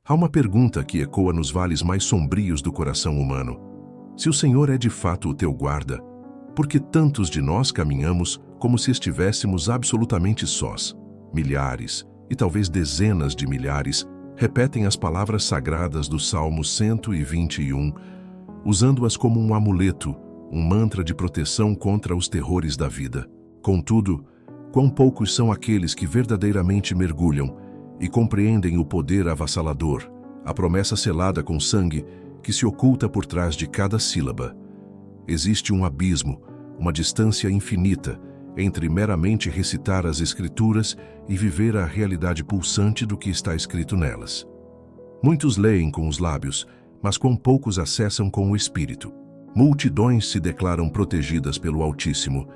Há uma pergunta que ecoa nos vales mais sombrios do coração humano. Se o Senhor é de fato o teu guarda, por que tantos de nós caminhamos como se estivéssemos absolutamente sós? Milhares, e talvez dezenas de milhares, repetem as palavras sagradas do Salmo 121, usando-as como um amuleto, um mantra de proteção contra os terrores da vida. Contudo, quão poucos são aqueles que verdadeiramente mergulham e compreendem o poder avassalador, a promessa selada com sangue que se oculta por trás de cada sílaba. Existe um abismo, uma distância infinita entre meramente recitar as Escrituras e viver a realidade pulsante do que está escrito nelas. Muitos leem com os lábios, mas quão poucos acessam com o espírito. Multidões se declaram protegidas pelo Altíssimo,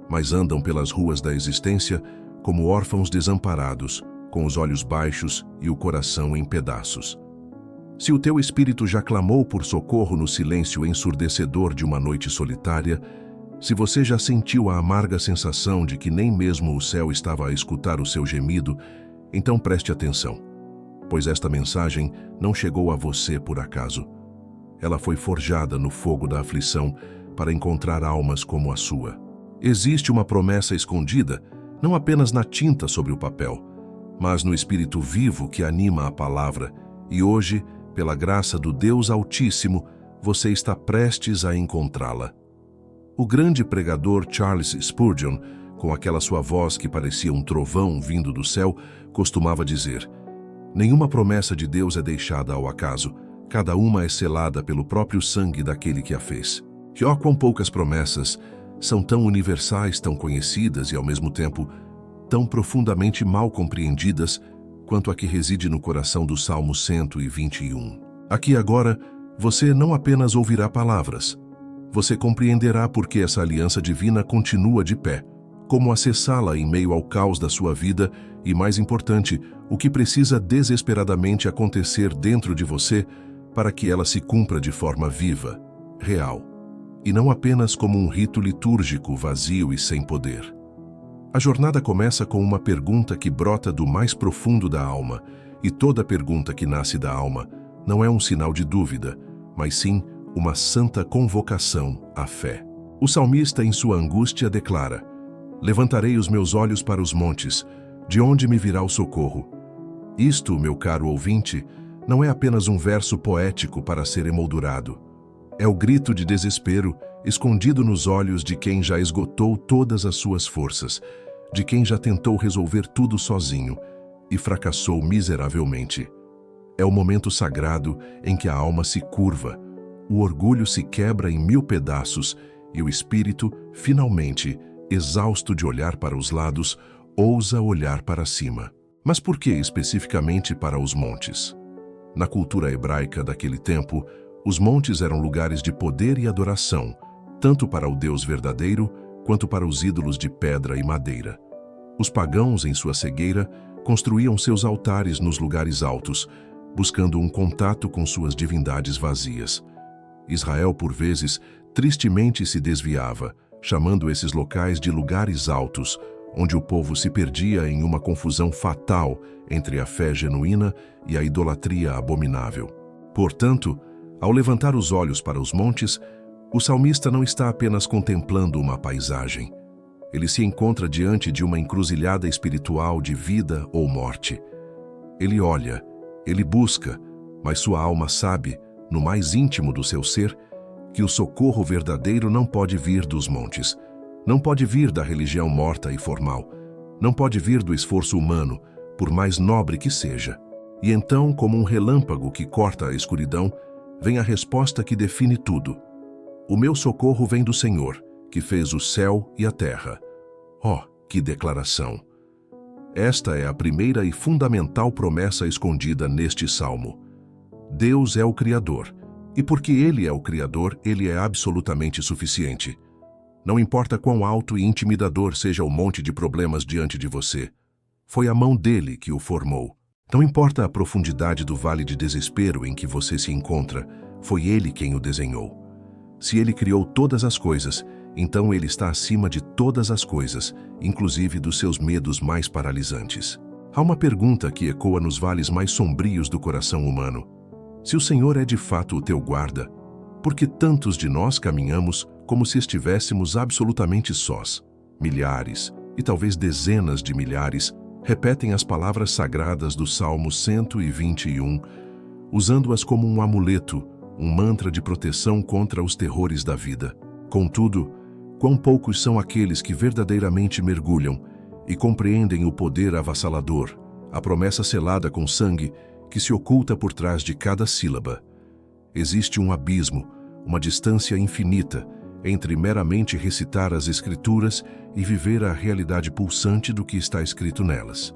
mas andam pelas ruas da existência como órfãos desamparados, com os olhos baixos e o coração em pedaços. Se o teu espírito já clamou por socorro no silêncio ensurdecedor de uma noite solitária, se você já sentiu a amarga sensação de que nem mesmo o céu estava a escutar o seu gemido, então preste atenção, pois esta mensagem não chegou a você por acaso. Ela foi forjada no fogo da aflição para encontrar almas como a sua. Existe uma promessa escondida, não apenas na tinta sobre o papel, mas no espírito vivo que anima a palavra, e hoje, pela graça do Deus Altíssimo, você está prestes a encontrá-la. O grande pregador Charles Spurgeon, com aquela sua voz que parecia um trovão vindo do céu, costumava dizer: nenhuma promessa de Deus é deixada ao acaso, cada uma é selada pelo próprio sangue daquele que a fez. E ó, quão poucas promessas são tão universais, tão conhecidas e, ao mesmo tempo, tão profundamente mal compreendidas quanto a que reside no coração do Salmo 121. Aqui agora, você não apenas ouvirá palavras, você compreenderá por que essa aliança divina continua de pé, como acessá-la em meio ao caos da sua vida e, mais importante, o que precisa desesperadamente acontecer dentro de você para que ela se cumpra de forma viva, real, e não apenas como um rito litúrgico vazio e sem poder. A jornada começa com uma pergunta que brota do mais profundo da alma, e toda pergunta que nasce da alma não é um sinal de dúvida, mas sim uma santa convocação à fé. O salmista, em sua angústia, declara: levantarei os meus olhos para os montes, de onde me virá o socorro. Isto, meu caro ouvinte, não é apenas um verso poético para ser emoldurado. É o grito de desespero escondido nos olhos de quem já esgotou todas as suas forças, de quem já tentou resolver tudo sozinho e fracassou miseravelmente. É o momento sagrado em que a alma se curva, o orgulho se quebra em 1000 pedaços e o espírito, finalmente, exausto de olhar para os lados, ousa olhar para cima. Mas por que especificamente para os montes? Na cultura hebraica daquele tempo, os montes eram lugares de poder e adoração, tanto para o Deus verdadeiro quanto para os ídolos de pedra e madeira. Os pagãos, em sua cegueira, construíam seus altares nos lugares altos, buscando um contato com suas divindades vazias. Israel, por vezes, tristemente se desviava, chamando esses locais de lugares altos, onde o povo se perdia em uma confusão fatal entre a fé genuína e a idolatria abominável. Portanto, ao levantar os olhos para os montes, o salmista não está apenas contemplando uma paisagem. Ele se encontra diante de uma encruzilhada espiritual de vida ou morte. Ele olha, ele busca, mas sua alma sabe, no mais íntimo do seu ser, que o socorro verdadeiro não pode vir dos montes, não pode vir da religião morta e formal, não pode vir do esforço humano, por mais nobre que seja. E então, como um relâmpago que corta a escuridão, vem a resposta que define tudo. O meu socorro vem do Senhor, que fez o céu e a terra. Oh, que declaração! Esta é a primeira e fundamental promessa escondida neste salmo. Deus é o Criador, e porque Ele é o Criador, Ele é absolutamente suficiente. Não importa quão alto e intimidador seja o monte de problemas diante de você, foi a mão dele que o formou. Não importa a profundidade do vale de desespero em que você se encontra, foi ele quem o desenhou. Se ele criou todas as coisas, então ele está acima de todas as coisas, inclusive dos seus medos mais paralisantes. Há uma pergunta que ecoa nos vales mais sombrios do coração humano. Se o Senhor é de fato o teu guarda, por que tantos de nós caminhamos como se estivéssemos absolutamente sós? Milhares, e talvez dezenas de milhares, repetem as palavras sagradas do Salmo 121, usando-as como um amuleto, um mantra de proteção contra os terrores da vida. Contudo, quão poucos são aqueles que verdadeiramente mergulham e compreendem o poder avassalador, a promessa selada com sangue que se oculta por trás de cada sílaba. Existe um abismo, uma distância infinita entre meramente recitar as Escrituras e viver a realidade pulsante do que está escrito nelas.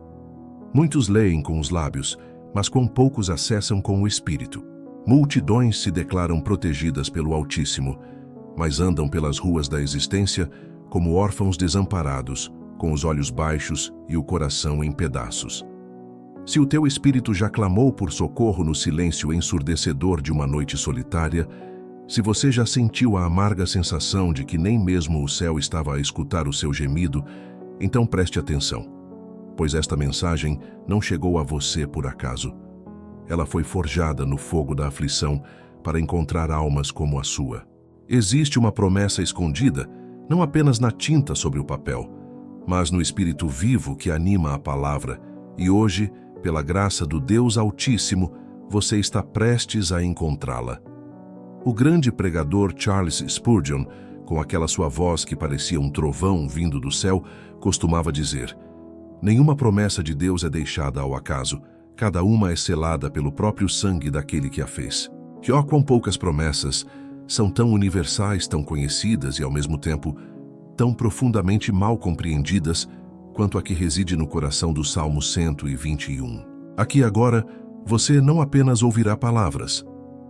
Muitos leem com os lábios, mas quão poucos acessam com o Espírito. Multidões se declaram protegidas pelo Altíssimo, mas andam pelas ruas da existência como órfãos desamparados, com os olhos baixos e o coração em pedaços. Se o teu espírito já clamou por socorro no silêncio ensurdecedor de uma noite solitária, se você já sentiu a amarga sensação de que nem mesmo o céu estava a escutar o seu gemido, então preste atenção, pois esta mensagem não chegou a você por acaso. Ela foi forjada no fogo da aflição para encontrar almas como a sua. Existe uma promessa escondida, não apenas na tinta sobre o papel, mas no espírito vivo que anima a palavra, e hoje, pela graça do Deus Altíssimo, você está prestes a encontrá-la. O grande pregador Charles Spurgeon, com aquela sua voz que parecia um trovão vindo do céu, costumava dizer: nenhuma promessa de Deus é deixada ao acaso, cada uma é selada pelo próprio sangue daquele que a fez. E ó, quão poucas promessas são tão universais, tão conhecidas e, ao mesmo tempo, tão profundamente mal compreendidas quanto a que reside no coração do Salmo 121. Aqui agora, você não apenas ouvirá palavras,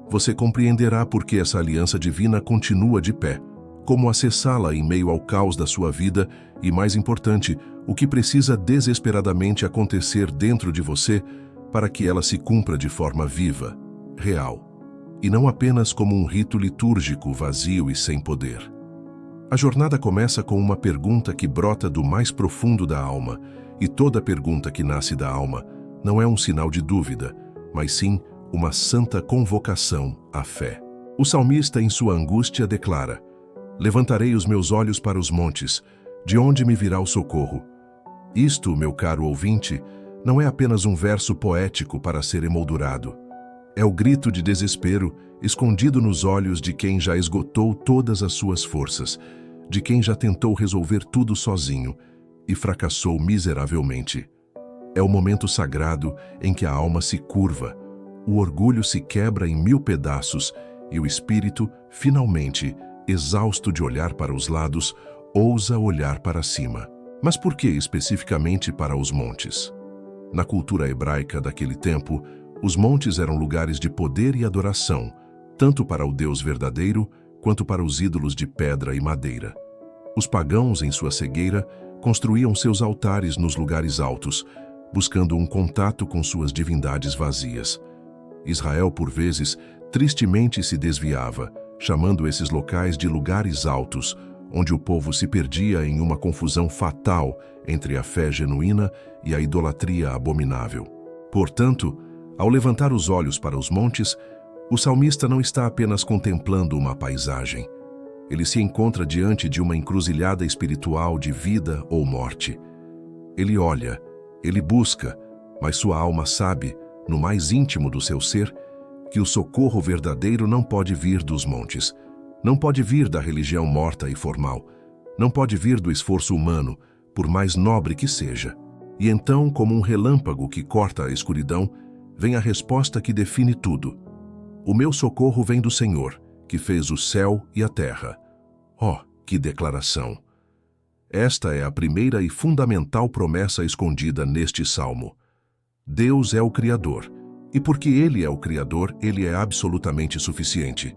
você compreenderá por que essa aliança divina continua de pé, como acessá-la em meio ao caos da sua vida e, mais importante, o que precisa desesperadamente acontecer dentro de você para que ela se cumpra de forma viva, real, e não apenas como um rito litúrgico vazio e sem poder. A jornada começa com uma pergunta que brota do mais profundo da alma, e toda pergunta que nasce da alma não é um sinal de dúvida, mas sim uma santa convocação à fé. O salmista, em sua angústia, declara: levantarei os meus olhos para os montes, de onde me virá o socorro. Isto, meu caro ouvinte, não é apenas um verso poético para ser emoldurado. É o grito de desespero escondido nos olhos de quem já esgotou todas as suas forças, de quem já tentou resolver tudo sozinho e fracassou miseravelmente. É o momento sagrado em que a alma se curva, o orgulho se quebra em 1000 pedaços e o espírito, finalmente, exausto de olhar para os lados, ousa olhar para cima. Mas por que especificamente para os montes? Na cultura hebraica daquele tempo, os montes eram lugares de poder e adoração, tanto para o Deus verdadeiro quanto para os ídolos de pedra e madeira. Os pagãos, em sua cegueira, construíam seus altares nos lugares altos, buscando um contato com suas divindades vazias. Israel, por vezes, tristemente se desviava, chamando esses locais de lugares altos, onde o povo se perdia em uma confusão fatal entre a fé genuína e a idolatria abominável. Portanto, ao levantar os olhos para os montes, o salmista não está apenas contemplando uma paisagem. Ele se encontra diante de uma encruzilhada espiritual de vida ou morte. Ele olha, ele busca, mas sua alma sabe, no mais íntimo do seu ser, que o socorro verdadeiro não pode vir dos montes, não pode vir da religião morta e formal, não pode vir do esforço humano, por mais nobre que seja. E então, como um relâmpago que corta a escuridão, vem a resposta que define tudo. O meu socorro vem do Senhor, que fez o céu e a terra. Oh, que declaração! Esta é a primeira e fundamental promessa escondida neste salmo. Deus é o Criador, e porque Ele é o Criador, Ele é absolutamente suficiente.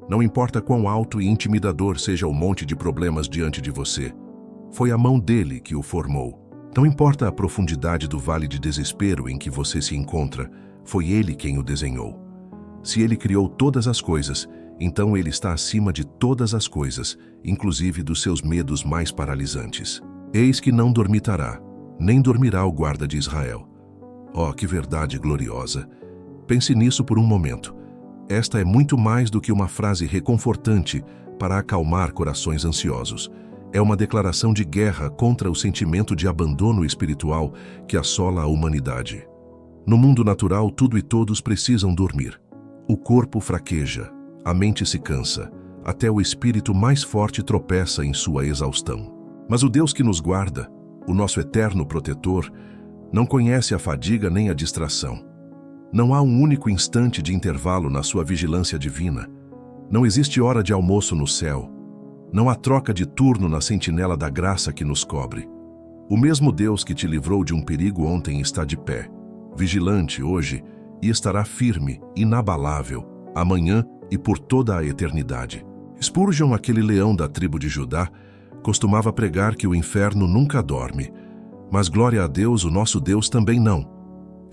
Não importa quão alto e intimidador seja o monte de problemas diante de você, foi a mão dele que o formou. Não importa a profundidade do vale de desespero em que você se encontra, foi Ele quem o desenhou. Se Ele criou todas as coisas, então Ele está acima de todas as coisas, inclusive dos seus medos mais paralisantes. Eis que não dormitará, nem dormirá o guarda de Israel. Oh, que verdade gloriosa! Pense nisso por um momento. Esta é muito mais do que uma frase reconfortante para acalmar corações ansiosos. É uma declaração de guerra contra o sentimento de abandono espiritual que assola a humanidade. No mundo natural, tudo e todos precisam dormir. O corpo fraqueja, a mente se cansa, até o espírito mais forte tropeça em sua exaustão. Mas o Deus que nos guarda, o nosso eterno protetor, não conhece a fadiga nem a distração. Não há um único instante de intervalo na sua vigilância divina. Não existe hora de almoço no céu. Não há troca de turno na sentinela da graça que nos cobre. O mesmo Deus que te livrou de um perigo ontem está de pé, vigilante hoje, e estará firme, inabalável, amanhã e por toda a eternidade. Spurgeon, aquele leão da tribo de Judá, costumava pregar que o inferno nunca dorme, mas glória a Deus, o nosso Deus também não.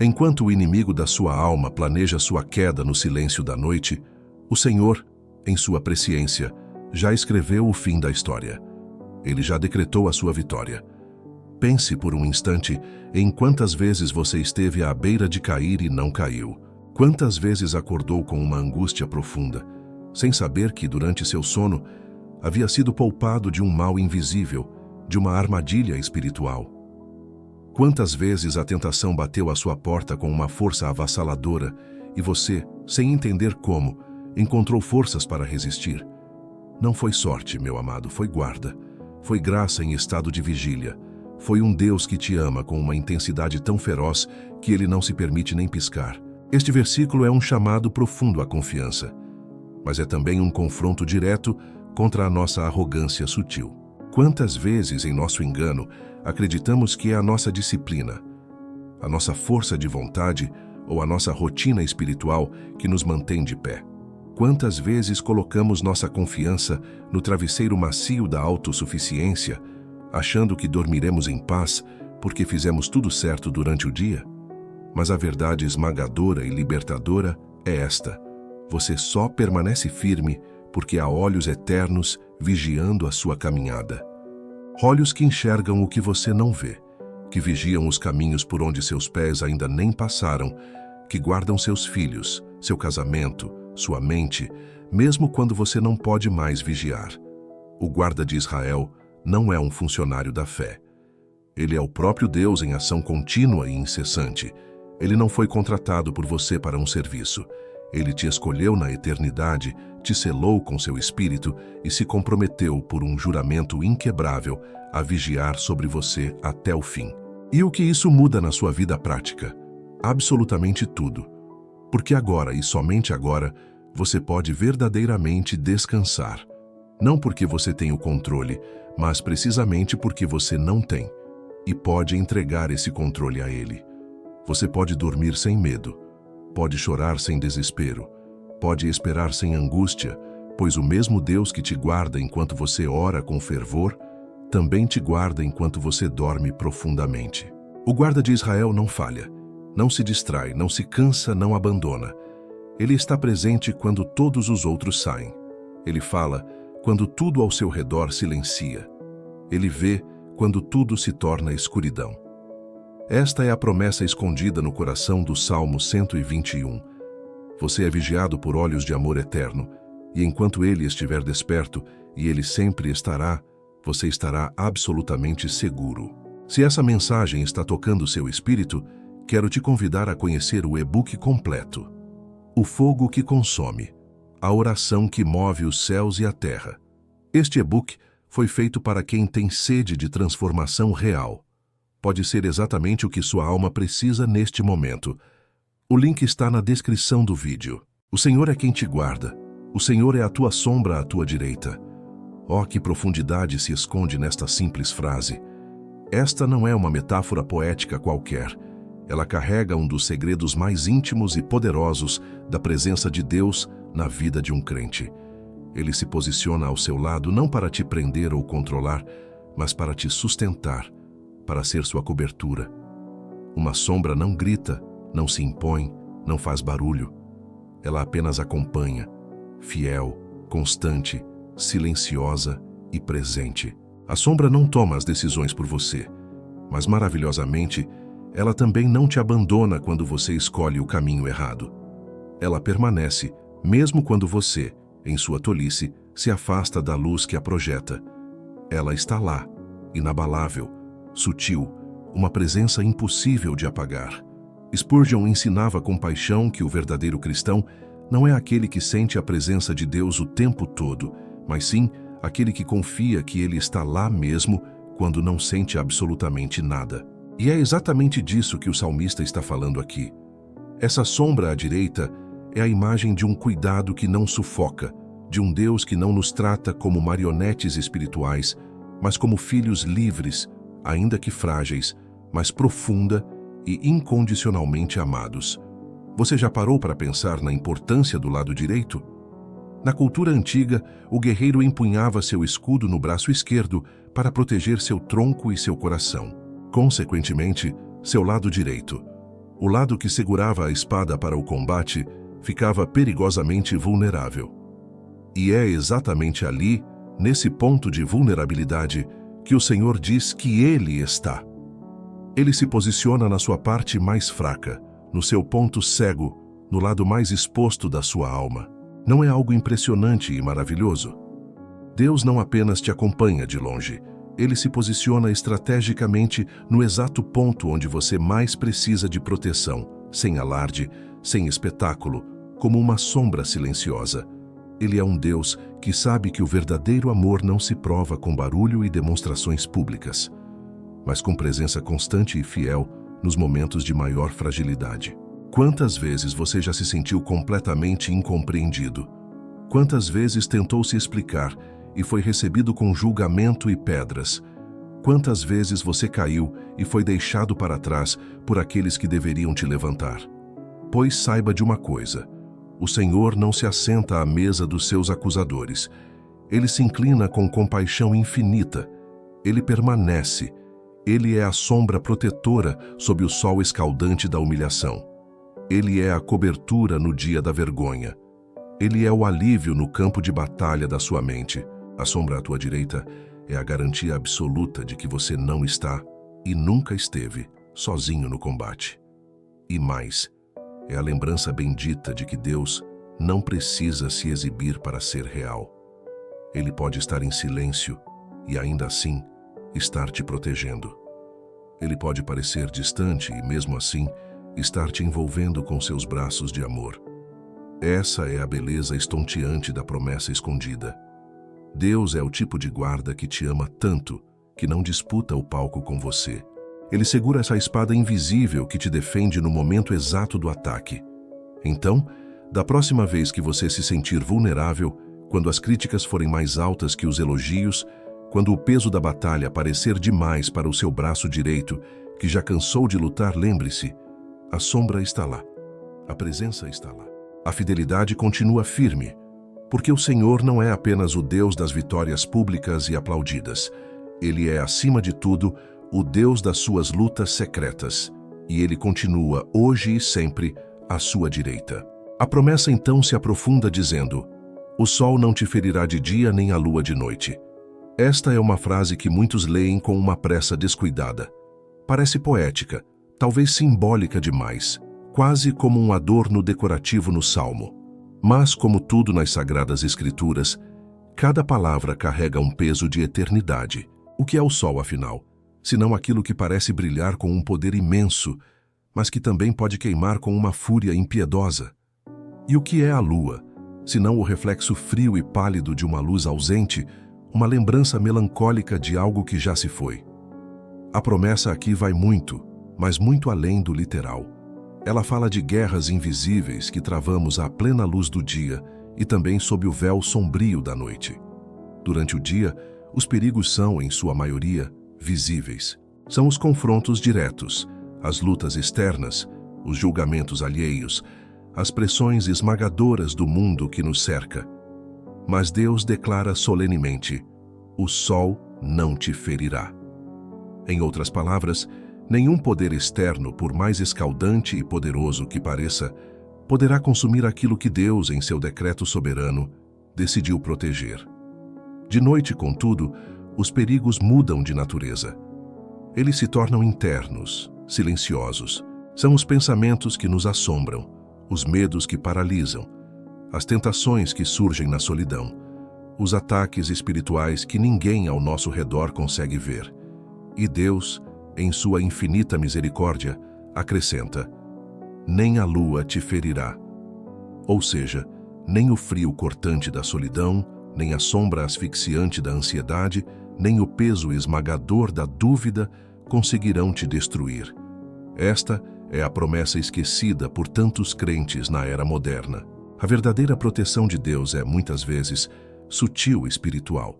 Enquanto o inimigo da sua alma planeja sua queda no silêncio da noite, o Senhor, em sua presciência, já escreveu o fim da história. Ele já decretou a sua vitória. Pense por um instante em quantas vezes você esteve à beira de cair e não caiu. Quantas vezes acordou com uma angústia profunda, sem saber que, durante seu sono, havia sido poupado de um mal invisível, de uma armadilha espiritual. Quantas vezes a tentação bateu à sua porta com uma força avassaladora e você, sem entender como, encontrou forças para resistir. Não foi sorte, meu amado, foi guarda. Foi graça em estado de vigília. Foi um Deus que te ama com uma intensidade tão feroz que ele não se permite nem piscar. Este versículo é um chamado profundo à confiança, mas é também um confronto direto contra a nossa arrogância sutil. Quantas vezes, em nosso engano, acreditamos que é a nossa disciplina, a nossa força de vontade ou a nossa rotina espiritual que nos mantém de pé? Quantas vezes colocamos nossa confiança no travesseiro macio da autossuficiência, achando que dormiremos em paz porque fizemos tudo certo durante o dia? Mas a verdade esmagadora e libertadora é esta: você só permanece firme porque há olhos eternos vigiando a sua caminhada. Olhos que enxergam o que você não vê, que vigiam os caminhos por onde seus pés ainda nem passaram, que guardam seus filhos, seu casamento, sua mente, mesmo quando você não pode mais vigiar. O guarda de Israel não é um funcionário da fé. Ele é o próprio Deus em ação contínua e incessante. Ele não foi contratado por você para um serviço. Ele te escolheu na eternidade, te selou com seu espírito e se comprometeu por um juramento inquebrável a vigiar sobre você até o fim. E o que isso muda na sua vida prática? Absolutamente tudo. Porque agora e somente agora, você pode verdadeiramente descansar. Não porque você tem o controle, mas precisamente porque você não tem. E pode entregar esse controle a Ele. Você pode dormir sem medo. Pode chorar sem desespero. Pode esperar sem angústia, pois o mesmo Deus que te guarda enquanto você ora com fervor, também te guarda enquanto você dorme profundamente. O guarda de Israel não falha, não se distrai, não se cansa, não abandona. Ele está presente quando todos os outros saem. Ele fala quando tudo ao seu redor silencia. Ele vê quando tudo se torna escuridão. Esta é a promessa escondida no coração do Salmo 121. Você é vigiado por olhos de amor eterno, e enquanto ele estiver desperto, e ele sempre estará, você estará absolutamente seguro. Se essa mensagem está tocando seu espírito, quero te convidar a conhecer o e-book completo. O fogo que consome, a oração que move os céus e a terra. Este e-book foi feito para quem tem sede de transformação real. Pode ser exatamente o que sua alma precisa neste momento. O link está na descrição do vídeo. O Senhor é quem te guarda. O Senhor é a tua sombra à tua direita. Oh, que profundidade se esconde nesta simples frase. Esta não é uma metáfora poética qualquer. Ela carrega um dos segredos mais íntimos e poderosos da presença de Deus na vida de um crente. Ele se posiciona ao seu lado não para te prender ou controlar, mas para te sustentar, para ser sua cobertura. Uma sombra não grita, não se impõe, não faz barulho. Ela apenas acompanha, fiel, constante, silenciosa e presente. A sombra não toma as decisões por você, Mas maravilhosamente, ela também não te abandona quando você escolhe o caminho errado. Ela permanece, mesmo quando você, em sua tolice, se afasta da luz que a projeta. Ela está lá, inabalável, sutil, uma presença impossível de apagar. Spurgeon ensinava com paixão que o verdadeiro cristão não é aquele que sente a presença de Deus o tempo todo, mas sim aquele que confia que Ele está lá mesmo quando não sente absolutamente nada. E é exatamente disso que o salmista está falando aqui. Essa sombra à direita é a imagem de um cuidado que não sufoca, de um Deus que não nos trata como marionetes espirituais, mas como filhos livres, ainda que frágeis, mas profunda e incondicionalmente amados. Você já parou para pensar na importância do lado direito? Na cultura antiga, o guerreiro empunhava seu escudo no braço esquerdo para proteger seu tronco e seu coração. Consequentemente, seu lado direito, o lado que segurava a espada para o combate, ficava perigosamente vulnerável. E é exatamente ali, nesse ponto de vulnerabilidade, que o Senhor diz que Ele está. Ele se posiciona na sua parte mais fraca, no seu ponto cego, no lado mais exposto da sua alma. Não é algo impressionante e maravilhoso? Deus não apenas te acompanha de longe, Ele se posiciona estrategicamente no exato ponto onde você mais precisa de proteção, sem alarde, sem espetáculo, como uma sombra silenciosa. Ele é um Deus que sabe que o verdadeiro amor não se prova com barulho e demonstrações públicas, mas com presença constante e fiel nos momentos de maior fragilidade. Quantas vezes você já se sentiu completamente incompreendido? Quantas vezes tentou se explicar e foi recebido com julgamento e pedras? Quantas vezes você caiu e foi deixado para trás por aqueles que deveriam te levantar? Pois saiba de uma coisa: o Senhor não se assenta à mesa dos seus acusadores. Ele se inclina com compaixão infinita. Ele permanece. Ele é a sombra protetora sob o sol escaldante da humilhação. Ele é a cobertura no dia da vergonha. Ele é o alívio no campo de batalha da sua mente. A sombra à tua direita é a garantia absoluta de que você não está, e nunca esteve, sozinho no combate. E mais, é a lembrança bendita de que Deus não precisa se exibir para ser real. Ele pode estar em silêncio e, ainda assim, estar te protegendo. Ele pode parecer distante e, mesmo assim, estar te envolvendo com seus braços de amor. Essa é a beleza estonteante da promessa escondida. Deus é o tipo de guarda que te ama tanto que não disputa o palco com você. Ele segura essa espada invisível que te defende no momento exato do ataque. Então, da próxima vez que você se sentir vulnerável, quando as críticas forem mais altas que os elogios, quando o peso da batalha parecer demais para o seu braço direito, que já cansou de lutar, lembre-se: a sombra está lá, a presença está lá. A fidelidade continua firme, porque o Senhor não é apenas o Deus das vitórias públicas e aplaudidas. Ele é, acima de tudo, o Deus das suas lutas secretas, e Ele continua, hoje e sempre, à sua direita. A promessa então se aprofunda dizendo: o sol não te ferirá de dia nem a lua de noite. Esta é uma frase que muitos leem com uma pressa descuidada. Parece poética, talvez simbólica demais, quase como um adorno decorativo no Salmo. Mas, como tudo nas Sagradas Escrituras, cada palavra carrega um peso de eternidade. O que é o sol, afinal? Senão aquilo que parece brilhar com um poder imenso, mas que também pode queimar com uma fúria impiedosa. E o que é a lua? Senão o reflexo frio e pálido de uma luz ausente, uma lembrança melancólica de algo que já se foi. A promessa aqui vai muito, mas muito além do literal. Ela fala de guerras invisíveis que travamos à plena luz do dia e também sob o véu sombrio da noite. Durante o dia, os perigos são, em sua maioria, visíveis. São os confrontos diretos, as lutas externas, os julgamentos alheios, as pressões esmagadoras do mundo que nos cerca. Mas Deus declara solenemente: o sol não te ferirá. Em outras palavras, nenhum poder externo, por mais escaldante e poderoso que pareça, poderá consumir aquilo que Deus, em seu decreto soberano, decidiu proteger. De noite, contudo, os perigos mudam de natureza. Eles se tornam internos, silenciosos. São os pensamentos que nos assombram, os medos que paralisam, as tentações que surgem na solidão, os ataques espirituais que ninguém ao nosso redor consegue ver. E Deus, em sua infinita misericórdia, acrescenta: nem a lua te ferirá. Ou seja, nem o frio cortante da solidão, nem a sombra asfixiante da ansiedade, nem o peso esmagador da dúvida conseguirão te destruir. Esta é a promessa esquecida por tantos crentes na era moderna. A verdadeira proteção de Deus é, muitas vezes, sutil e espiritual,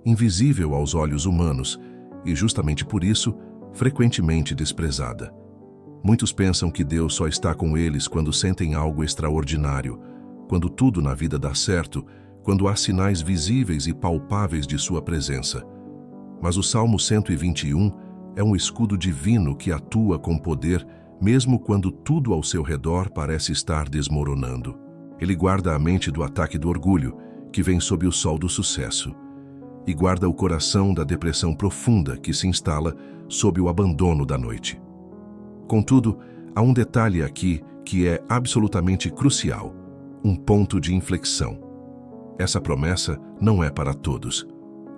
invisível aos olhos humanos e, justamente por isso, frequentemente desprezada. Muitos pensam que Deus só está com eles quando sentem algo extraordinário, quando tudo na vida dá certo, quando há sinais visíveis e palpáveis de sua presença. Mas o Salmo 121 é um escudo divino que atua com poder mesmo quando tudo ao seu redor parece estar desmoronando. Ele guarda a mente do ataque do orgulho, que vem sob o sol do sucesso, e guarda o coração da depressão profunda que se instala sob o abandono da noite. Contudo, há um detalhe aqui que é absolutamente crucial, um ponto de inflexão. Essa promessa não é para todos.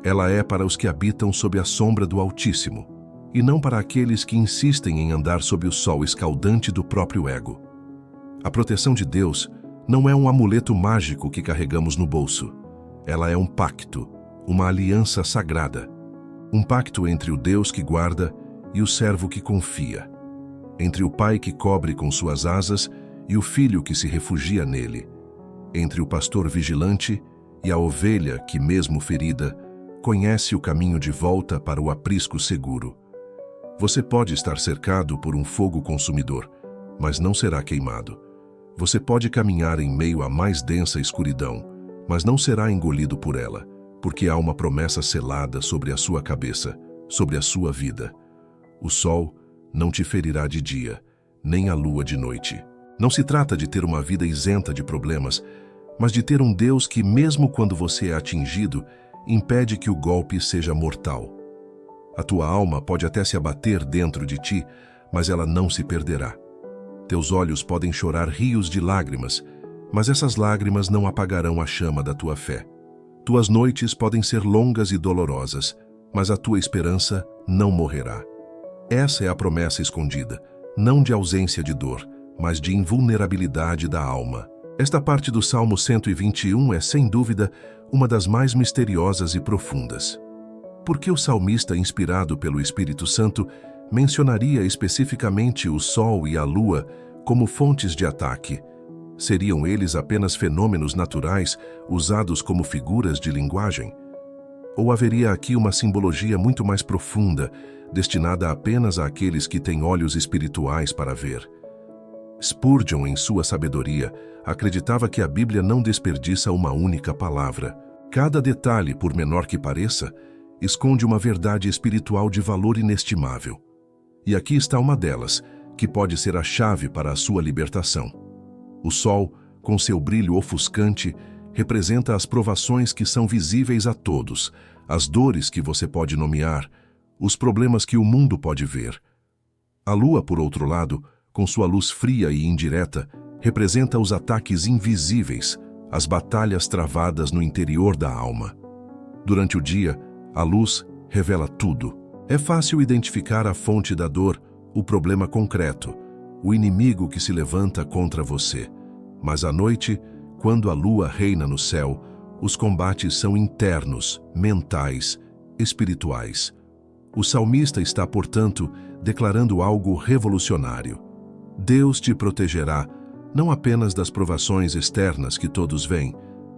Ela é para os que habitam sob a sombra do Altíssimo, e não para aqueles que insistem em andar sob o sol escaldante do próprio ego. A proteção de Deus não é um amuleto mágico que carregamos no bolso. Ela é um pacto, uma aliança sagrada. Um pacto entre o Deus que guarda e o servo que confia. Entre o pai que cobre com suas asas e o filho que se refugia nele. Entre o pastor vigilante e a ovelha que, mesmo ferida, conhece o caminho de volta para o aprisco seguro. Você pode estar cercado por um fogo consumidor, mas não será queimado. Você pode caminhar em meio à mais densa escuridão, mas não será engolido por ela, porque há uma promessa selada sobre a sua cabeça, sobre a sua vida. O sol não te ferirá de dia, nem a lua de noite. Não se trata de ter uma vida isenta de problemas, mas de ter um Deus que, mesmo quando você é atingido, impede que o golpe seja mortal. A tua alma pode até se abater dentro de ti, mas ela não se perderá. Teus olhos podem chorar rios de lágrimas, mas essas lágrimas não apagarão a chama da tua fé. Tuas noites podem ser longas e dolorosas, mas a tua esperança não morrerá. Essa é a promessa escondida, não de ausência de dor, mas de invulnerabilidade da alma. Esta parte do Salmo 121 é, sem dúvida, uma das mais misteriosas e profundas. Por que o salmista, inspirado pelo Espírito Santo, mencionaria especificamente o sol e a lua como fontes de ataque? Seriam eles apenas fenômenos naturais usados como figuras de linguagem? Ou haveria aqui uma simbologia muito mais profunda, destinada apenas àqueles que têm olhos espirituais para ver? Spurgeon, em sua sabedoria, acreditava que a Bíblia não desperdiça uma única palavra. Cada detalhe, por menor que pareça, esconde uma verdade espiritual de valor inestimável. E aqui está uma delas, que pode ser a chave para a sua libertação. O sol, com seu brilho ofuscante, representa as provações que são visíveis a todos, as dores que você pode nomear, os problemas que o mundo pode ver. A lua, por outro lado, com sua luz fria e indireta, representa os ataques invisíveis, as batalhas travadas no interior da alma. Durante o dia, a luz revela tudo. É fácil identificar a fonte da dor, o problema concreto, o inimigo que se levanta contra você. Mas à noite, quando a lua reina no céu, os combates são internos, mentais, espirituais. O salmista está, portanto, declarando algo revolucionário. Deus te protegerá, não apenas das provações externas que todos veem,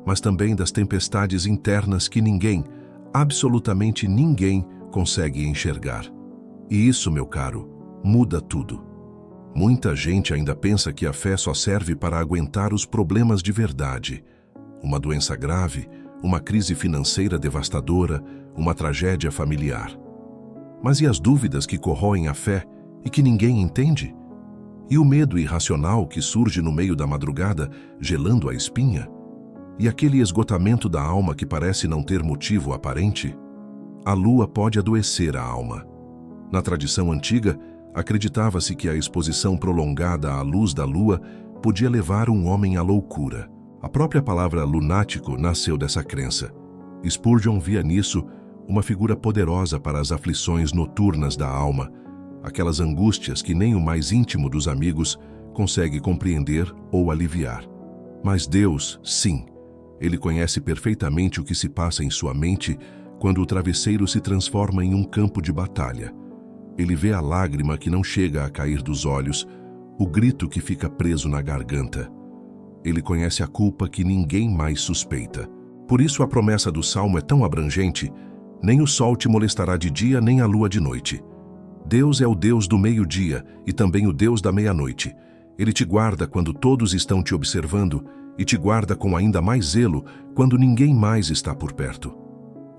mas também das tempestades internas que ninguém, absolutamente ninguém, consegue enxergar. E isso, meu caro, muda tudo. Muita gente ainda pensa que a fé só serve para aguentar os problemas de verdade. Uma doença grave, uma crise financeira devastadora, uma tragédia familiar. Mas e as dúvidas que corroem a fé e que ninguém entende? E o medo irracional que surge no meio da madrugada, gelando a espinha? E aquele esgotamento da alma que parece não ter motivo aparente? A lua pode adoecer a alma. Na tradição antiga, acreditava-se que a exposição prolongada à luz da lua podia levar um homem à loucura. A própria palavra lunático nasceu dessa crença. Spurgeon via nisso uma figura poderosa para as aflições noturnas da alma, aquelas angústias que nem o mais íntimo dos amigos consegue compreender ou aliviar. Mas Deus, sim, Ele conhece perfeitamente o que se passa em sua mente quando o travesseiro se transforma em um campo de batalha. Ele vê a lágrima que não chega a cair dos olhos, o grito que fica preso na garganta. Ele conhece a culpa que ninguém mais suspeita. Por isso a promessa do Salmo é tão abrangente: nem o sol te molestará de dia, nem a lua de noite. Deus é o Deus do meio-dia e também o Deus da meia-noite. Ele te guarda quando todos estão te observando e te guarda com ainda mais zelo quando ninguém mais está por perto.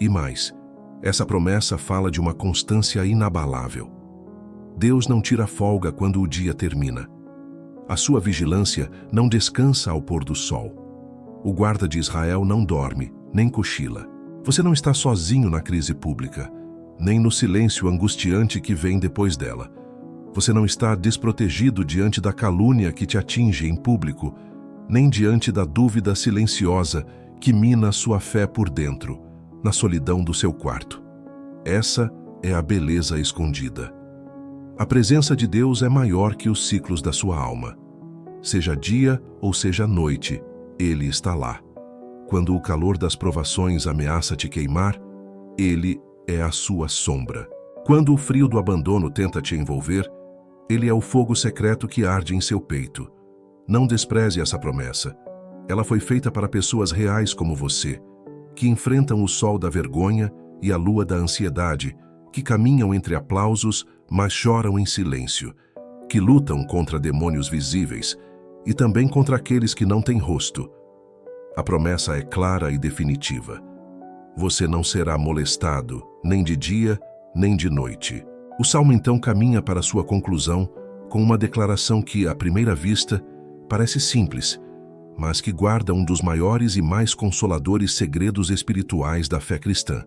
E mais, essa promessa fala de uma constância inabalável. Deus não tira folga quando o dia termina. A sua vigilância não descansa ao pôr do sol. O guarda de Israel não dorme, nem cochila. Você não está sozinho na crise pública, nem no silêncio angustiante que vem depois dela. Você não está desprotegido diante da calúnia que te atinge em público, nem diante da dúvida silenciosa que mina sua fé por dentro, na solidão do seu quarto. Essa é a beleza escondida. A presença de Deus é maior que os ciclos da sua alma. Seja dia ou seja noite, Ele está lá. Quando o calor das provações ameaça te queimar, Ele é a sua sombra. Quando o frio do abandono tenta te envolver, Ele é o fogo secreto que arde em seu peito. Não despreze essa promessa. Ela foi feita para pessoas reais como você, que enfrentam o sol da vergonha e a lua da ansiedade, que caminham entre aplausos, mas choram em silêncio, que lutam contra demônios visíveis e também contra aqueles que não têm rosto. A promessa é clara e definitiva. Você não será molestado, nem de dia, nem de noite. O Salmo então caminha para sua conclusão com uma declaração que, à primeira vista, parece simples, mas que guarda um dos maiores e mais consoladores segredos espirituais da fé cristã.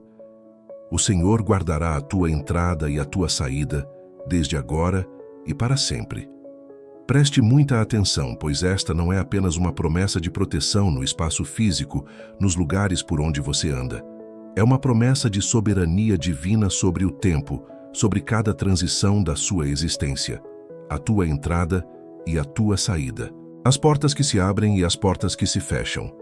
O Senhor guardará a tua entrada e a tua saída, desde agora e para sempre. Preste muita atenção, pois esta não é apenas uma promessa de proteção no espaço físico, nos lugares por onde você anda. É uma promessa de soberania divina sobre o tempo, sobre cada transição da sua existência, a tua entrada e a tua saída. As portas que se abrem e as portas que se fecham.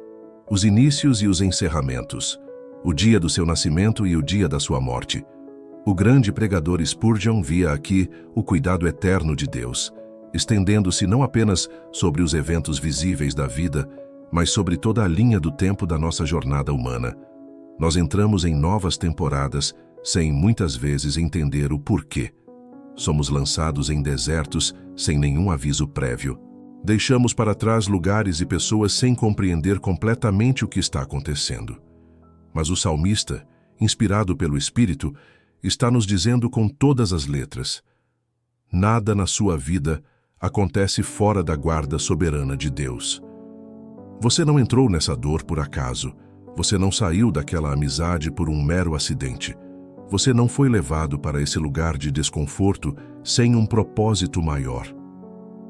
Os inícios e os encerramentos. O dia do seu nascimento e o dia da sua morte. O grande pregador Spurgeon via aqui o cuidado eterno de Deus, estendendo-se não apenas sobre os eventos visíveis da vida, mas sobre toda a linha do tempo da nossa jornada humana. Nós entramos em novas temporadas sem muitas vezes entender o porquê. Somos lançados em desertos sem nenhum aviso prévio. Deixamos para trás lugares e pessoas sem compreender completamente o que está acontecendo. Mas o salmista, inspirado pelo Espírito, está nos dizendo com todas as letras: nada na sua vida acontece fora da guarda soberana de Deus. Você não entrou nessa dor por acaso. Você não saiu daquela amizade por um mero acidente. Você não foi levado para esse lugar de desconforto sem um propósito maior.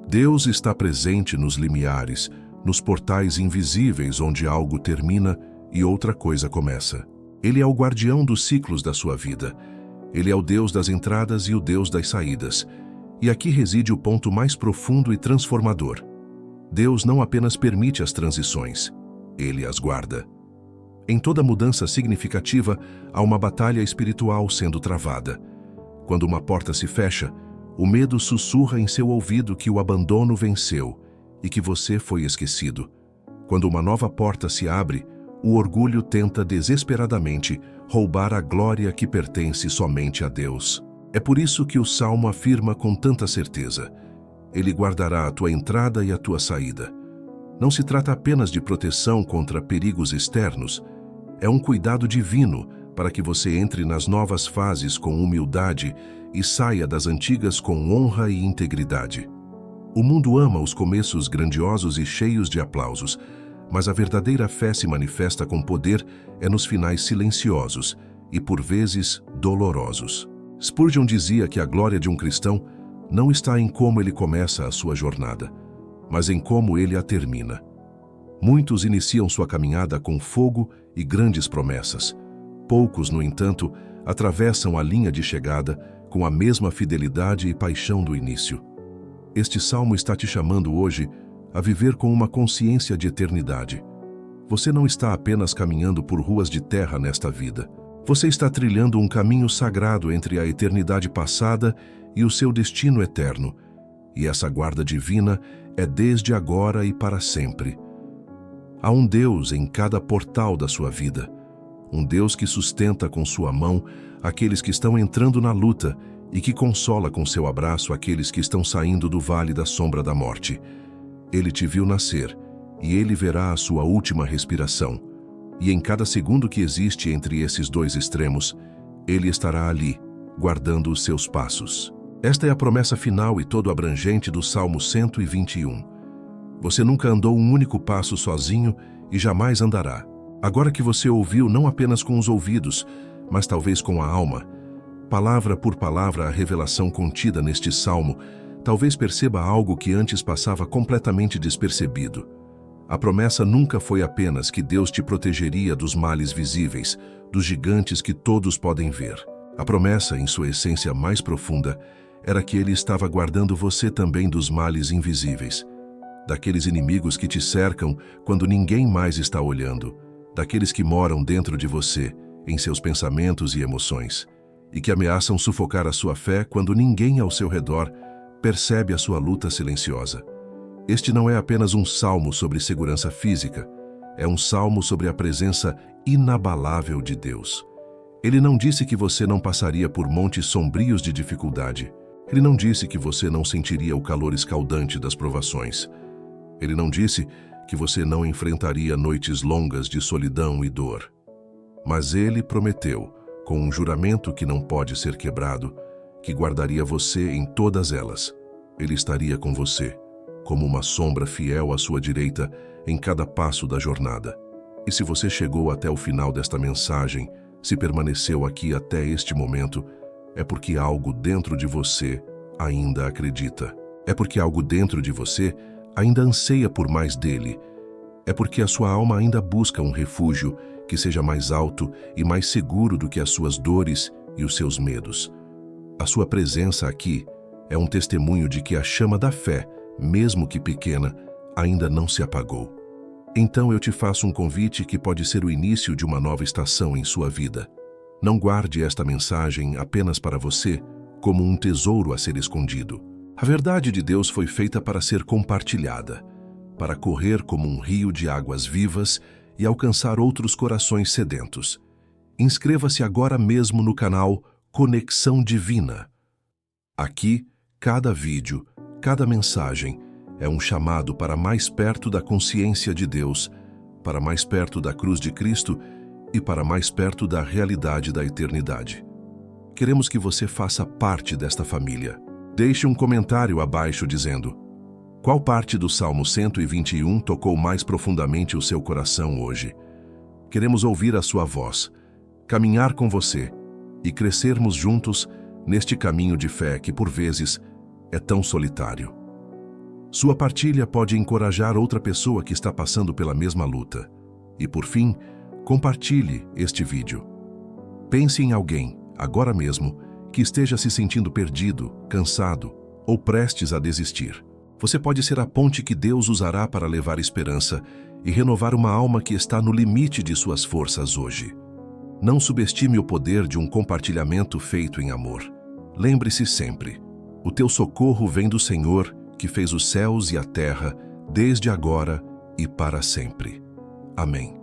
Deus está presente nos limiares, nos portais invisíveis onde algo termina e outra coisa começa. Ele é o guardião dos ciclos da sua vida. Ele é o Deus das entradas e o Deus das saídas. E aqui reside o ponto mais profundo e transformador. Deus não apenas permite as transições, Ele as guarda. Em toda mudança significativa, há uma batalha espiritual sendo travada. Quando uma porta se fecha, o medo sussurra em seu ouvido que o abandono venceu e que você foi esquecido. Quando uma nova porta se abre, o orgulho tenta desesperadamente roubar a glória que pertence somente a Deus. É por isso que o Salmo afirma com tanta certeza: Ele guardará a tua entrada e a tua saída. Não se trata apenas de proteção contra perigos externos, é um cuidado divino para que você entre nas novas fases com humildade e saia das antigas com honra e integridade. O mundo ama os começos grandiosos e cheios de aplausos, mas a verdadeira fé se manifesta com poder nos finais silenciosos e, por vezes, dolorosos. Spurgeon dizia que a glória de um cristão não está em como ele começa a sua jornada, mas em como ele a termina. Muitos iniciam sua caminhada com fogo e grandes promessas. Poucos, no entanto, atravessam a linha de chegada com a mesma fidelidade e paixão do início. Este salmo está te chamando hoje a viver com uma consciência de eternidade. Você não está apenas caminhando por ruas de terra nesta vida. Você está trilhando um caminho sagrado entre a eternidade passada e o seu destino eterno. E essa guarda divina é desde agora e para sempre. Há um Deus em cada portal da sua vida. Um Deus que sustenta com sua mão aqueles que estão entrando na luta e que consola com seu abraço aqueles que estão saindo do vale da sombra da morte. Ele te viu nascer e ele verá a sua última respiração. E em cada segundo que existe entre esses dois extremos, ele estará ali, guardando os seus passos. Esta é a promessa final e todo abrangente do Salmo 121. Você nunca andou um único passo sozinho e jamais andará. Agora que você ouviu não apenas com os ouvidos, mas talvez com a alma, palavra por palavra a revelação contida neste salmo, talvez perceba algo que antes passava completamente despercebido. A promessa nunca foi apenas que Deus te protegeria dos males visíveis, dos gigantes que todos podem ver. A promessa, em sua essência mais profunda, era que Ele estava guardando você também dos males invisíveis, daqueles inimigos que te cercam quando ninguém mais está olhando, daqueles que moram dentro de você, em seus pensamentos e emoções, e que ameaçam sufocar a sua fé quando ninguém ao seu redor percebe a sua luta silenciosa. Este não é apenas um salmo sobre segurança física, é um salmo sobre a presença inabalável de Deus. Ele não disse que você não passaria por montes sombrios de dificuldade. Ele não disse que você não sentiria o calor escaldante das provações. Ele não disse que você não enfrentaria noites longas de solidão e dor. Mas Ele prometeu, com um juramento que não pode ser quebrado, que guardaria você em todas elas. Ele estaria com você, como uma sombra fiel à sua direita em cada passo da jornada. E se você chegou até o final desta mensagem, se permaneceu aqui até este momento, é porque algo dentro de você ainda acredita. É porque algo dentro de você ainda anseia por mais dele. É porque a sua alma ainda busca um refúgio que seja mais alto e mais seguro do que as suas dores e os seus medos. A sua presença aqui é um testemunho de que a chama da fé, mesmo que pequena, ainda não se apagou. Então eu te faço um convite que pode ser o início de uma nova estação em sua vida. Não guarde esta mensagem apenas para você, como um tesouro a ser escondido. A verdade de Deus foi feita para ser compartilhada, para correr como um rio de águas vivas e alcançar outros corações sedentos. Inscreva-se agora mesmo no canal Conexão Divina. Aqui, cada vídeo, cada mensagem é um chamado para mais perto da consciência de Deus, para mais perto da cruz de Cristo e para mais perto da realidade da eternidade. Queremos que você faça parte desta família. Deixe um comentário abaixo dizendo: qual parte do Salmo 121 tocou mais profundamente o seu coração hoje? Queremos ouvir a sua voz, caminhar com você e crescermos juntos neste caminho de fé que, por vezes, é tão solitário. Sua partilha pode encorajar outra pessoa que está passando pela mesma luta. E, por fim, compartilhe este vídeo. Pense em alguém, agora mesmo, que esteja se sentindo perdido, cansado ou prestes a desistir. Você pode ser a ponte que Deus usará para levar esperança e renovar uma alma que está no limite de suas forças hoje. Não subestime o poder de um compartilhamento feito em amor. Lembre-se sempre, o teu socorro vem do Senhor, que fez os céus e a terra, desde agora e para sempre. Amém.